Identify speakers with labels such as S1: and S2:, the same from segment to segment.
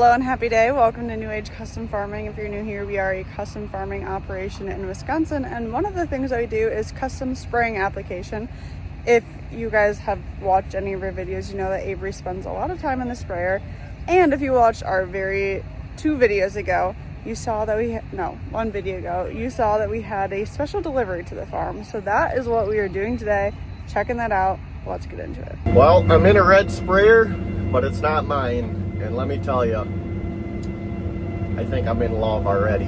S1: Hello and happy day. Welcome to New Age Custom Farming. If you're new here, we are a custom farming operation in Wisconsin, and one of the things I do is custom spraying application. If you guys have watched any of our videos, you know that Avery spends a lot of time in the sprayer. And if you watched our two videos ago, you saw that one video ago, you saw that we had a special delivery to the farm. So that is what we are doing today. Checking that out. Let's get into it.
S2: Well, I'm in a red sprayer, but it's not mine. And let me tell you, I think I'm in love already.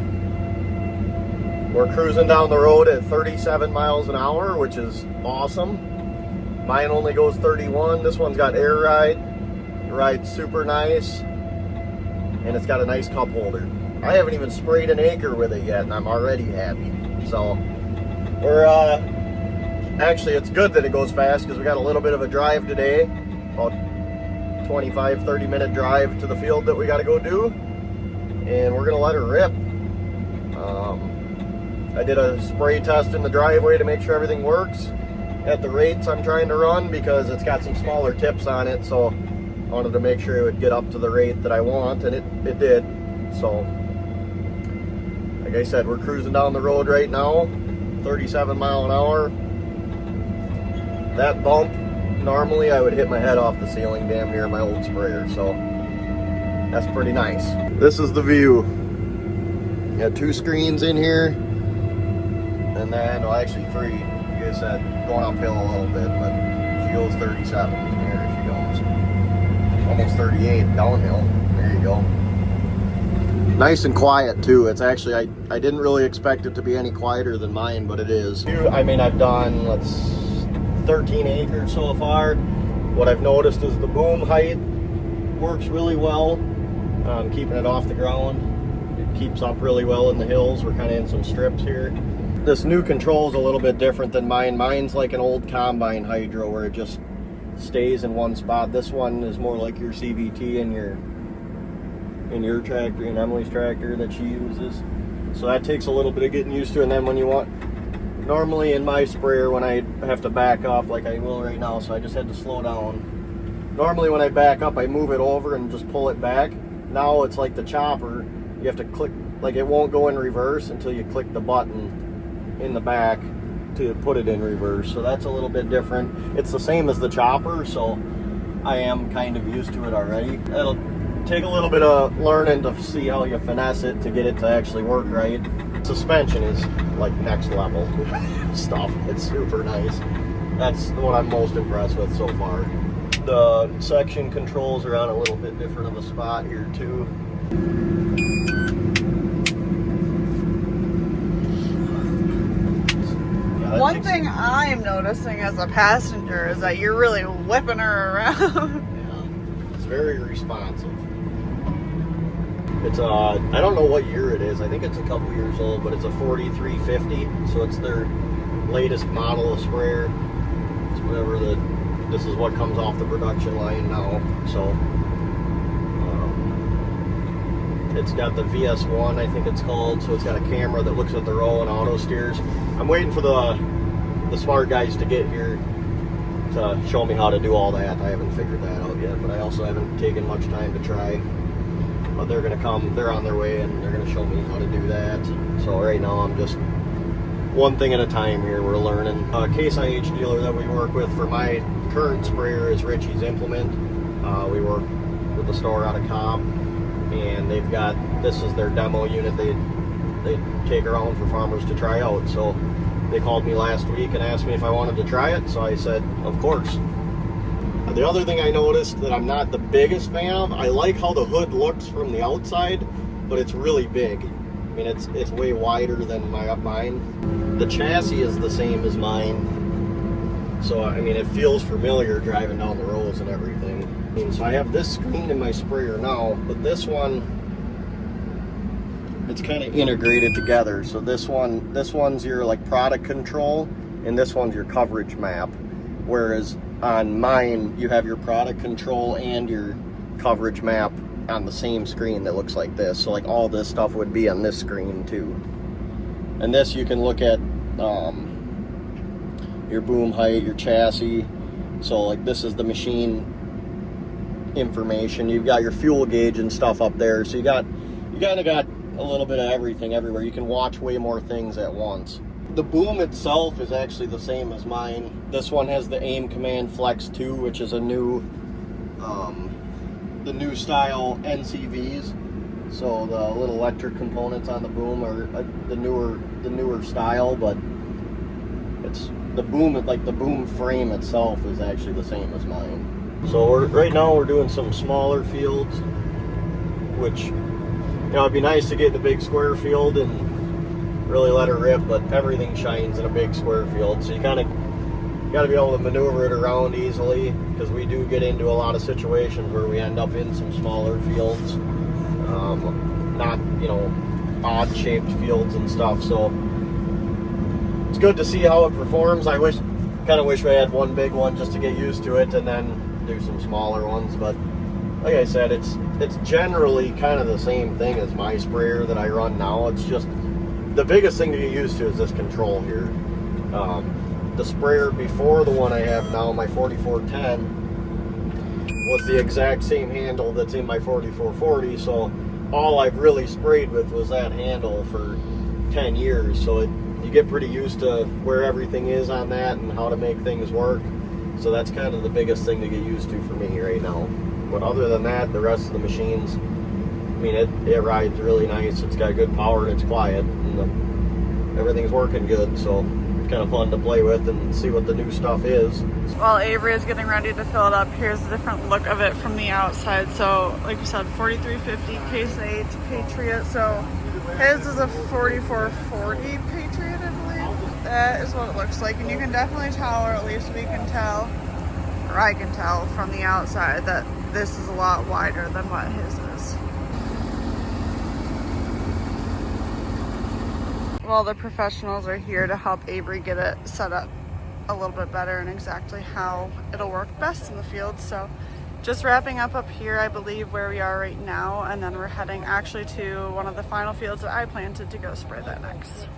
S2: We're cruising down the road at 37 miles an hour, which is awesome. Mine only goes 31. This one's got air ride. It rides super nice. And it's got a nice cup holder. I haven't even sprayed an acre with it yet, and I'm already happy. So, actually, it's good that it goes fast because we got a little bit of a drive today. About 25-30 minute drive to the field that we got to go do, and we're gonna let her rip. I did a spray test in the driveway to make sure everything works at the rates I'm trying to run, because it's got some smaller tips on it, so I wanted to make sure it would get up to the rate that I want, and it did. So like I said, we're cruising down the road right now, 37 mile an hour. That bump, normally I would hit my head off the ceiling damn near my old sprayer, so that's pretty nice. This is the view. Got 2 screens in here, and then, well, actually 3. Like I said, going uphill a little bit, but she goes 37. There she goes. Almost 38 downhill. There you go. Nice and quiet too. It's actually, I didn't really expect it to be any quieter than mine, but it is. I mean, I've done, 13 acres so far. What I've noticed is the boom height works really well, keeping it off the ground. It keeps up really well in the hills. We're kind of in some strips here. This new control is a little bit different than mine. Mine's like an old combine hydro where it just stays in one spot. This one is more like your CVT in your tractor, and Emily's tractor that she uses. So that takes a little bit of getting used to, and then when you want, normally in my sprayer, when I have to back up, like I will right now, so I just had to slow down. Normally when I back up, I move it over and just pull it back. Now it's like the chopper, you have to click, like it won't go in reverse until you click the button in the back to put it in reverse. So that's a little bit different. It's the same as the chopper, so I am kind of used to it already. It'll take a little bit of learning to see how you finesse it to get it to actually work right. Suspension is like next level stuff. It's super nice. That's what I'm most impressed with so far. The section controls are on a little bit different of a spot here too.
S1: One thing I am noticing as a passenger is that you're really whipping her around.
S2: Yeah, it's very responsive. It's I don't know what year it is. I think it's a couple years old, but it's a 4350, so it's their latest model of sprayer. It's whatever this is what comes off the production line now. So it's got the VS1, I think it's called. So it's got a camera that looks at the row and auto steers. I'm waiting for the smart guys to get here to show me how to do all that. I haven't figured that out yet, but I also haven't taken much time to try. But they're gonna come, they're on their way, and they're gonna show me how to do that. So right now I'm just one thing at a time here, we're learning. Case IH dealer that we work with for my current sprayer is Ritchie's Implement. We work with the store out of Cobb, and they've got, this is their demo unit they take around for farmers to try out. So they called me last week and asked me if I wanted to try it, so I said, of course. The other thing I noticed that I'm not the biggest fan of, I like how the hood looks from the outside, but it's really big. I mean, it's way wider than mine. The chassis is the same as mine, so I mean, it feels familiar driving down the roads and everything. And so I have this screen in my sprayer now, but this one, it's kind of integrated together. So this one's your like product control, and this one's your coverage map. Whereas on mine, you have your product control and your coverage map on the same screen that looks like this. So like all this stuff would be on this screen too. And this you can look at your boom height, your chassis. So like this is the machine information. You've got your fuel gauge and stuff up there, so you kind of got a little bit of everything everywhere. You can watch way more things at once. The boom itself is actually the same as mine. This one has the AIM Command Flex 2, which is a new, the new style NCVs. So the little electric components on the boom are the newer style, but it's the boom, like the boom frame itself is actually the same as mine. So right now we're doing some smaller fields, which, you know, it'd be nice to get in the big square field and really let her rip, but everything shines in a big square field, so you kind of got to be able to maneuver it around easily, because we do get into a lot of situations where we end up in some smaller fields, not, you know, odd shaped fields and stuff. So it's good to see how it performs. I kind of wish we had one big one just to get used to it, and then do some smaller ones. But like I said, it's generally kind of the same thing as my sprayer that I run now. It's just the biggest thing to get used to is this control here. The sprayer before the one I have now, my 4410, was the exact same handle that's in my 4440, so all I've really sprayed with was that handle for 10 years, so you get pretty used to where everything is on that and how to make things work. So that's kind of the biggest thing to get used to for me right now. But other than that, the rest of the machines, I mean, it rides really nice. It's got good power and it's quiet, and everything's working good, so it's kind of fun to play with and see what the new stuff is.
S1: While Avery is getting ready to fill it up, here's a different look of it from the outside. So like you said, 4350 Case 8 Patriot. So his is a 4440 Patriot, I believe. That is what it looks like, and you can definitely tell, or at least we can tell, or I can tell from the outside, that this is a lot wider than what his is. Well, the professionals are here to help Avery get it set up a little bit better and exactly how it'll work best in the field. So just wrapping up here, I believe, where we are right now, and then we're heading actually to one of the final fields that I planted to go spray that next.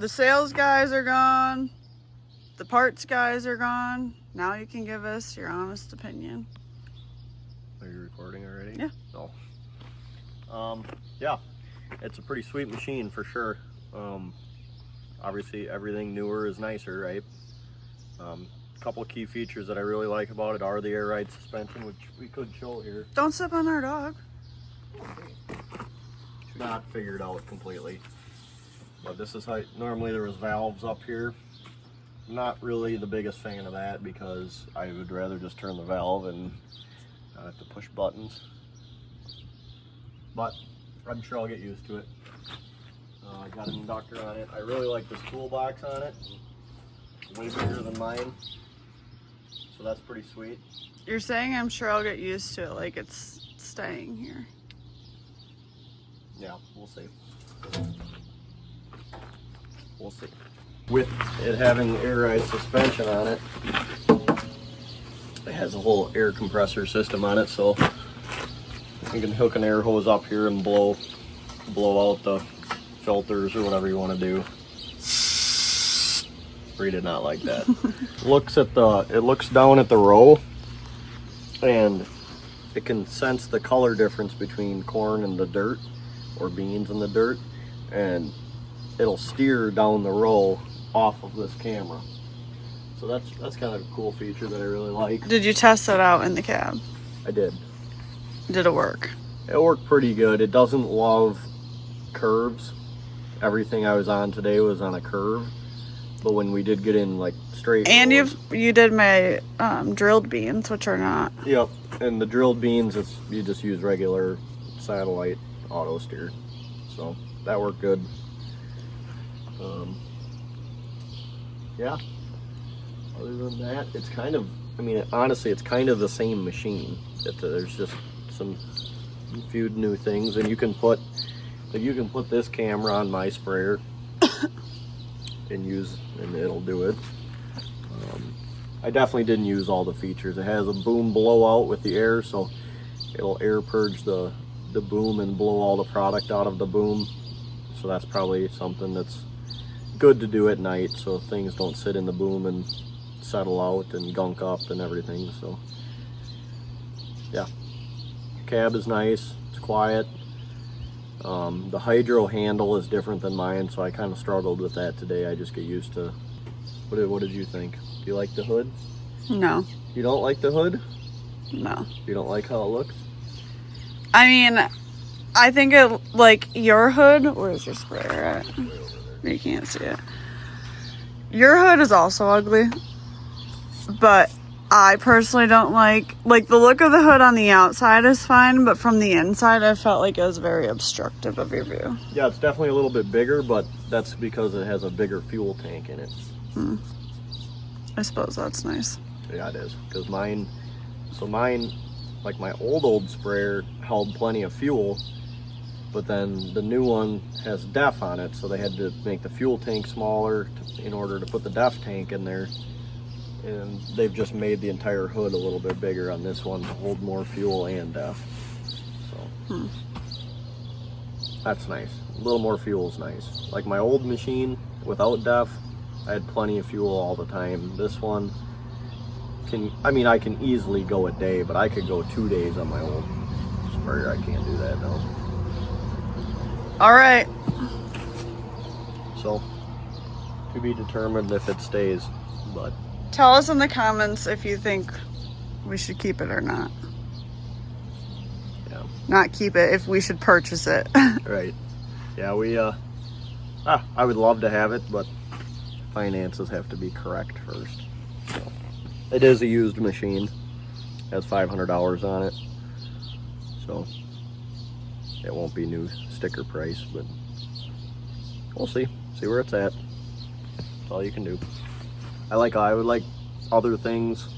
S1: the sales guys are gone. The parts guys are gone. Now you can give us your honest opinion.
S2: Are you recording already?
S1: Yeah.
S2: No. Yeah, it's a pretty sweet machine for sure. Obviously everything newer is nicer, right? Couple key features that I really like about it are the air ride suspension, which we could show here.
S1: Don't step on our dog.
S2: Not figured out completely, but this is how normally there was valves up here. Not really the biggest fan of that because I would rather just turn the valve and not have to push buttons, but I'm sure I'll get used to it. I got an inductor on it. I really like this toolbox on it. Way bigger than mine, so that's pretty sweet.
S1: You're saying I'm sure I'll get used to it, like it's staying here.
S2: Yeah, we'll see. We'll see. With it having air ride suspension on it, it has a whole air compressor system on it, so you can hook an air hose up here and blow out the filters or whatever you want to do. Bree did not like that. It looks down at the row, and it can sense the color difference between corn and the dirt, or beans in the dirt, and it'll steer down the row off of this camera. So that's kind of a cool feature that I really like.
S1: Did you test it out in the cab?
S2: I did.
S1: Did it work?
S2: It worked pretty good. It doesn't love curves. Everything I was on today was on a curve, but when we did get in like straight
S1: and
S2: rows,
S1: you did my drilled beans, which are not.
S2: Yep, and the drilled beans, you just use regular satellite auto steer, so that worked good. Yeah, other than that, it's kind of, I mean, honestly, it's kind of the same machine. There's just some few new things, and you can put this camera on my sprayer and it'll do it. I definitely didn't use all the features. It has a boom blowout with the air, so it'll air purge the boom and blow all the product out of the boom. So that's probably something that's good to do at night, so things don't sit in the boom and settle out and gunk up and everything. So yeah, cab is nice, it's quiet. The hydro handle is different than mine, so I kind of struggled with that today. I just get used to. What did you think? Do you like the hood?
S1: No. You
S2: don't like the hood?
S1: No.
S2: You don't like how it looks?
S1: I mean, I think it, like your hood, where's your sprayer at? You can't see it. Your hood is also ugly, but I personally don't like the look of the hood on the outside is fine, but from the inside I felt like it was very obstructive of your view.
S2: Yeah, it's definitely a little bit bigger, but that's because it has a bigger fuel tank in it.
S1: I suppose that's nice.
S2: Yeah, it is, because mine, like my old sprayer held plenty of fuel, but then the new one has DEF on it, so they had to make the fuel tank smaller in order to put the DEF tank in there. And they've just made the entire hood a little bit bigger on this one to hold more fuel and DEF. So that's nice. A little more fuel is nice. Like my old machine without DEF, I had plenty of fuel all the time. This one I can easily go a day, but I could go 2 days on my old sprayer. I can't do that now.
S1: All right.
S2: So to be determined if it stays, but
S1: tell us in the comments if you think we should keep it or not.
S2: Yeah.
S1: Not keep it, if we should purchase it.
S2: Right. Yeah, I would love to have it, but finances have to be correct first. So it is a used machine. It has $500 on it. So it won't be new sticker price, but we'll see where it's at. That's all you can do. I would like other things,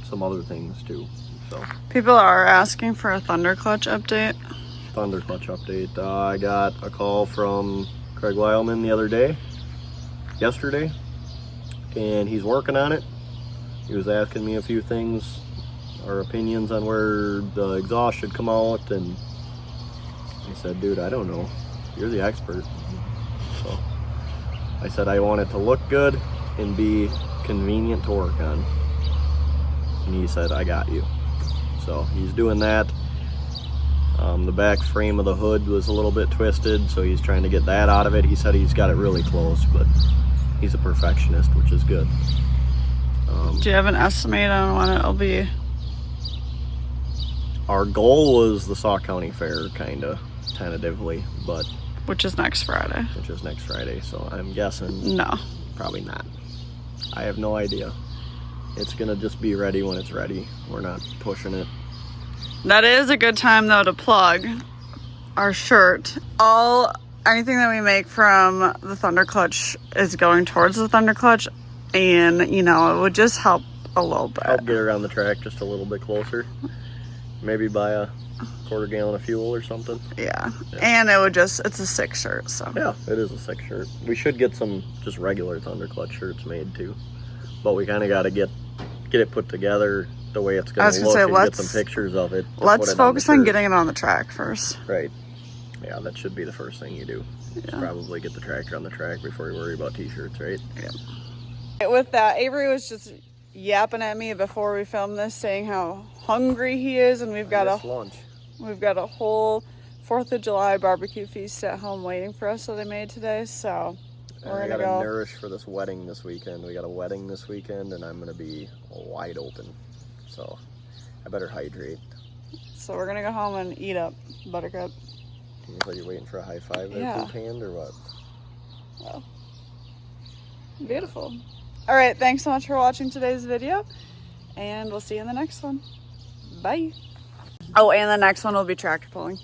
S2: some other things too. So
S1: people are asking for a thunder clutch update. I
S2: got a call from Craig Weilman yesterday, and he's working on it. He was asking me a few things, our opinions on where the exhaust should come out, and I said, dude, I don't know. You're the expert. So I said I want it to look good and be convenient to work on. And he said, I got you. So he's doing that. The back frame of the hood was a little bit twisted, so he's trying to get that out of it. He said he's got it really close, but he's a perfectionist, which is good.
S1: Do you have an estimate on when it'll be?
S2: Our goal was the Sauk County Fair, kind of, tentatively, but...
S1: Which is next Friday.
S2: Which is next Friday, so I'm guessing...
S1: No.
S2: Probably not. I have no idea. It's gonna just be ready when it's ready. We're not pushing it.
S1: That is a good time, though, to plug our shirt. Anything that we make from the Thunder Clutch is going towards the Thunder Clutch, and, you know, it would just help a little bit.
S2: Help get around the track just a little bit closer. Maybe buy a quarter gallon of fuel or something.
S1: Yeah. And it would just, it's a sick shirt, so.
S2: Yeah, it is a sick shirt. We should get some just regular Thunder Clutch shirts made, too. But we kind of got to get it put together the way it's going to look, and get some pictures of it.
S1: Let's focus on getting it on the track first.
S2: Right. Yeah, that should be the first thing you do.
S1: Yeah.
S2: Probably get the tractor on the track before you worry about t-shirts, right?
S1: Yeah. With that, Avery was just yapping at me before we filmed this, saying how hungry he is, and we've got
S2: lunch.
S1: We've got a whole 4th of July barbecue feast at home waiting for us that they made today, so we're gonna go
S2: nourish for this wedding this weekend. We got a wedding this weekend, and I'm gonna be wide open, so I better hydrate.
S1: So we're gonna go home and eat up, Buttercup.
S2: You thought you're waiting for a high five there,
S1: Yeah.
S2: poop hand, or what?
S1: Well, beautiful. All right, thanks so much for watching today's video, and we'll see you in the next one. Bye. Oh, and the next one will be tractor pulling.